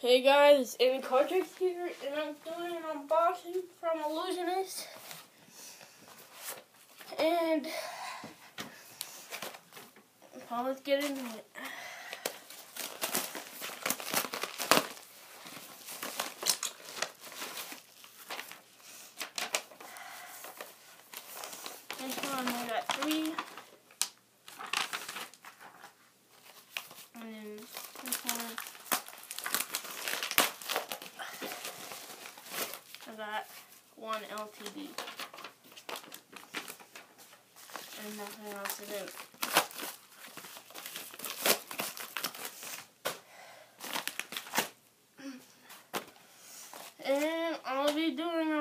Hey guys, it's Amy Cartridge here, and I'm doing an unboxing from Illusionist. And well, let's get into it. This one I got 3. And then this one I got 1 LTD. And nothing else in it. And I'll be doing a